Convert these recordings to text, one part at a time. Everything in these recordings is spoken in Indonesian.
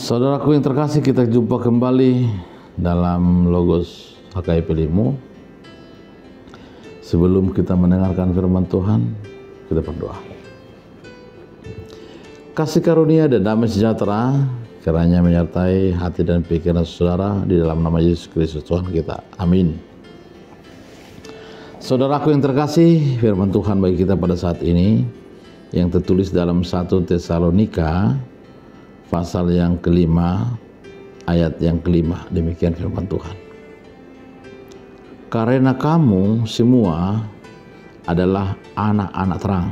Saudaraku yang terkasih, kita jumpa kembali dalam Logos HKIP Limo. Sebelum kita mendengarkan firman Tuhan, kita berdoa. Kasih karunia dan damai sejahtera kiranya menyertai hati dan pikiran saudara di dalam nama Yesus Kristus Tuhan kita. Amin. Saudaraku yang terkasih, firman Tuhan bagi kita pada saat ini yang tertulis dalam 1 Tesalonika pasal yang kelima, ayat yang kelima. Demikian firman Tuhan. Karena kamu semua adalah anak-anak terang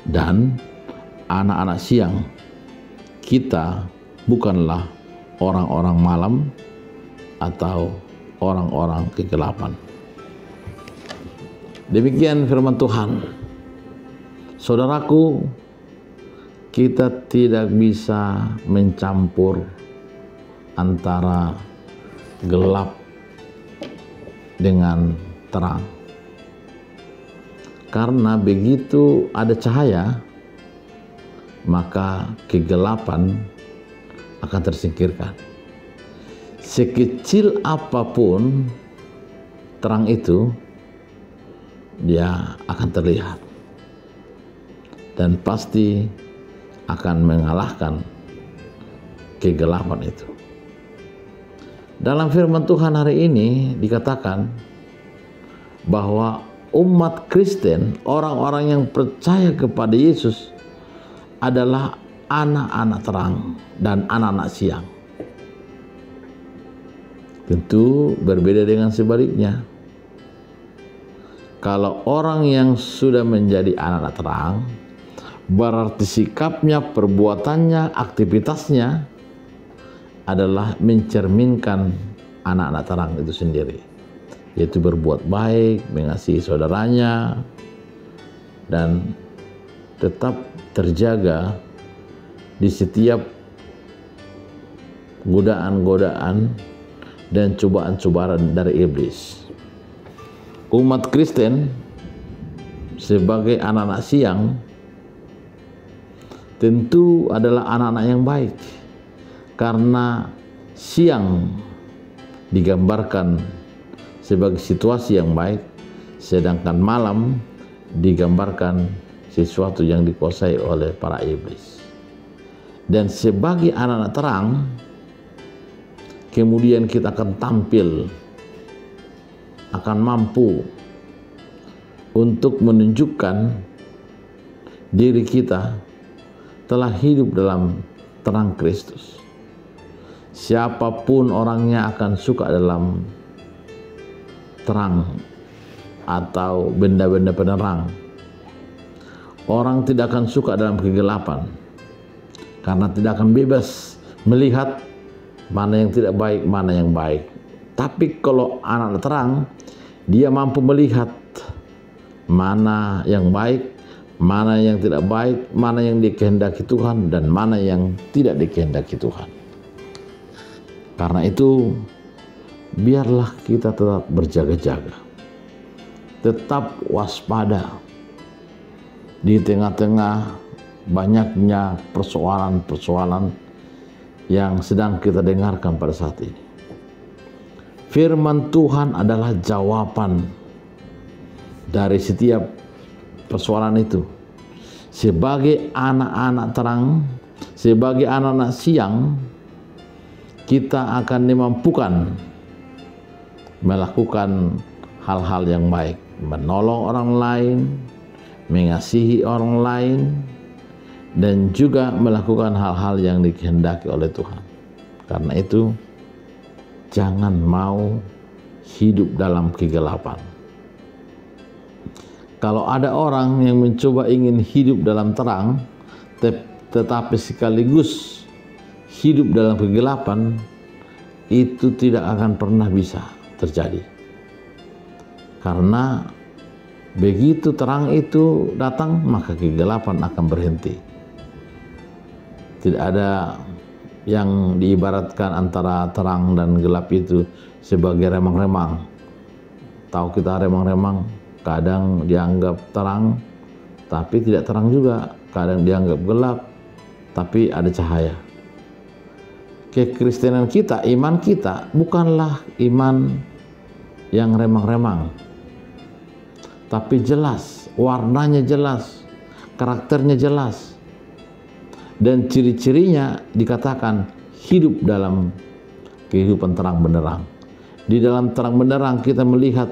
dan anak-anak siang. Kita bukanlah orang-orang malam atau orang-orang kegelapan. Demikian firman Tuhan. Saudaraku, kita tidak bisa mencampur antara gelap dengan terang. Karena begitu ada cahaya, maka kegelapan akan tersingkirkan. Sekecil apapun terang itu, dia akan terlihat. Dan pasti akan mengalahkan kegelapan itu. Dalam firman Tuhan hari ini dikatakan bahwa umat Kristen, orang-orang yang percaya kepada Yesus adalah anak-anak terang dan anak-anak siang. Tentu berbeda dengan sebaliknya. Kalau orang yang sudah menjadi anak-anak terang, berarti sikapnya, perbuatannya, aktivitasnya adalah mencerminkan anak-anak terang itu sendiri, yaitu berbuat baik, mengasihi saudaranya, dan tetap terjaga di setiap godaan-godaan dan cobaan-cobaan dari iblis. Umat Kristen sebagai anak-anak siang tentu adalah anak-anak yang baik, karena siang digambarkan sebagai situasi yang baik, sedangkan malam digambarkan sesuatu yang dikuasai oleh para iblis. Dan sebagai anak-anak terang, kemudian kita akan tampil, akan mampu untuk menunjukkan diri kita telah hidup dalam terang Kristus. Siapapun orangnya akan suka dalam terang atau benda-benda penerang. Orang tidak akan suka dalam kegelapan, karena tidak akan bebas melihat mana yang tidak baik, mana yang baik. Tapi kalau anak terang, dia mampu melihat mana yang baik, mana yang tidak baik, mana yang dikehendaki Tuhan, dan mana yang tidak dikehendaki Tuhan. Karena itu, biarlah kita tetap berjaga-jaga, tetap waspada di tengah-tengah banyaknya persoalan-persoalan yang sedang kita dengarkan pada saat ini. Firman Tuhan adalah jawaban dari setiap persoalan itu. Sebagai anak-anak terang, sebagai anak-anak siang, kita akan dimampukan melakukan hal-hal yang baik, menolong orang lain, mengasihi orang lain, dan juga melakukan hal-hal yang dikehendaki oleh Tuhan. Karena itu, jangan mau hidup dalam kegelapan. Kalau ada orang yang mencoba ingin hidup dalam terang, tetapi sekaligus hidup dalam kegelapan, itu tidak akan pernah bisa terjadi. Karena begitu terang itu datang, maka kegelapan akan berhenti. Tidak ada yang diibaratkan antara terang dan gelap itu sebagai remang-remang. Tahu kita remang-remang, kadang dianggap terang, tapi tidak terang juga. Kadang dianggap gelap, tapi ada cahaya. kekristenan kita, iman kita bukanlah iman yang remang-remang, tapi jelas, warnanya jelas, karakternya jelas, dan ciri-cirinya dikatakan hidup dalam kehidupan terang benderang. Di dalam terang benderang kita melihat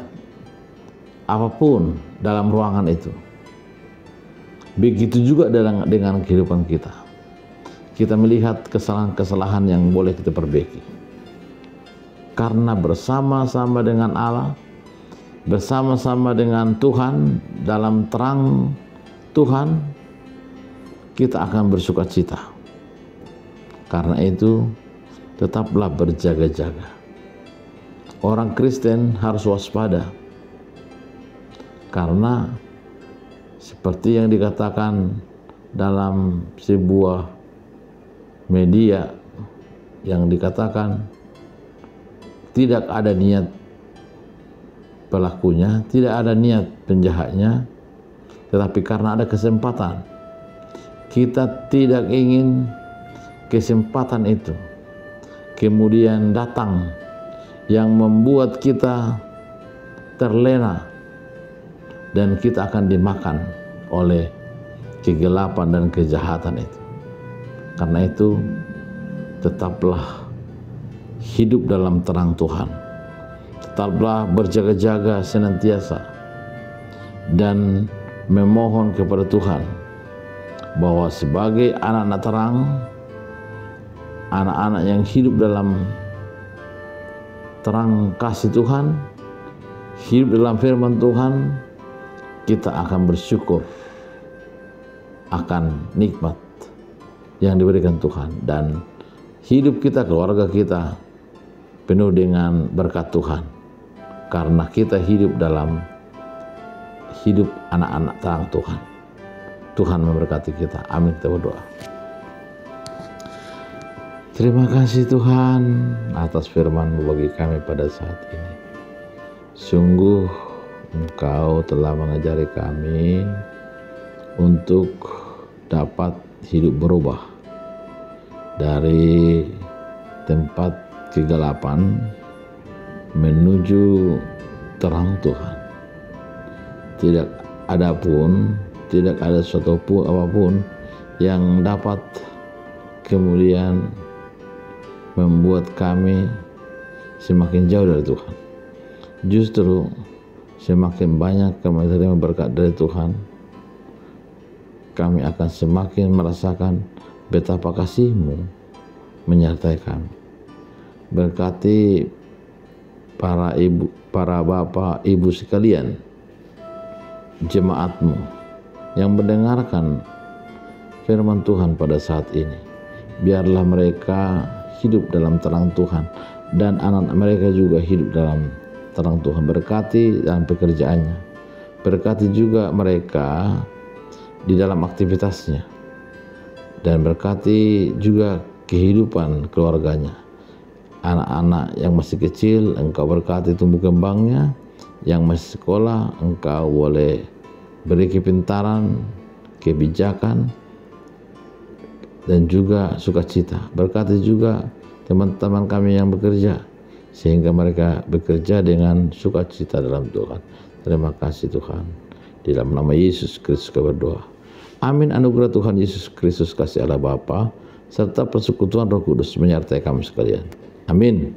apapun dalam ruangan itu. Begitu juga dengan kehidupan kita. Kita melihat kesalahan-kesalahan yang boleh kita perbaiki. Karena bersama-sama dengan Allah, bersama-sama dengan Tuhan, dalam terang Tuhan, kita akan bersukacita. Karena itu, tetaplah berjaga-jaga. Orang Kristen harus waspada. Karena seperti yang dikatakan dalam sebuah media yang dikatakan tidak ada niat pelakunya, tidak ada niat penjahatnya, tetapi karena ada kesempatan, kita tidak ingin kesempatan itu kemudian datang yang membuat kita terlena dan kita akan dimakan oleh kegelapan dan kejahatan itu. Karena itu, tetaplah hidup dalam terang Tuhan. Tetaplah berjaga-jaga senantiasa dan memohon kepada Tuhan bahwa sebagai anak-anak terang, anak-anak yang hidup dalam terang kasih Tuhan, hidup dalam firman Tuhan, kita akan bersyukur akan nikmat yang diberikan Tuhan, dan hidup kita, keluarga kita penuh dengan berkat Tuhan, karena kita hidup dalam hidup anak-anak terang Tuhan. Tuhan memberkati kita. Amin. Kita berdoa. Terima kasih Tuhan atas firman-Mu bagi kami pada saat ini. Sungguh Engkau telah mengajari kami untuk dapat hidup berubah dari tempat kegelapan menuju terang Tuhan. Tidak ada suatu apapun yang dapat kemudian membuat kami semakin jauh dari Tuhan. Justru semakin banyak kami terima berkat dari Tuhan, kami akan semakin merasakan betapa kasih-Mu menyertai kami. Berkati para bapak, ibu sekalian, jemaat-Mu yang mendengarkan firman Tuhan pada saat ini. Biarlah mereka hidup dalam terang Tuhan, dan anak-anak mereka juga hidup dalam terang Tuhan. Berkati dalam pekerjaannya, berkati juga mereka di dalam aktivitasnya, dan berkati juga kehidupan keluarganya. Anak-anak yang masih kecil Engkau berkati tumbuh kembangnya, yang masih sekolah Engkau boleh beri kepintaran, kebijakan, dan juga sukacita. Berkati juga teman-teman kami yang bekerja, sehingga mereka bekerja dengan sukacita dalam Tuhan. Terima kasih Tuhan. Di dalam nama Yesus Kristus kami berdoa. Amin. Anugerah Tuhan Yesus Kristus, kasih Allah Bapa, serta persekutuan Roh Kudus menyertai kami sekalian. Amin.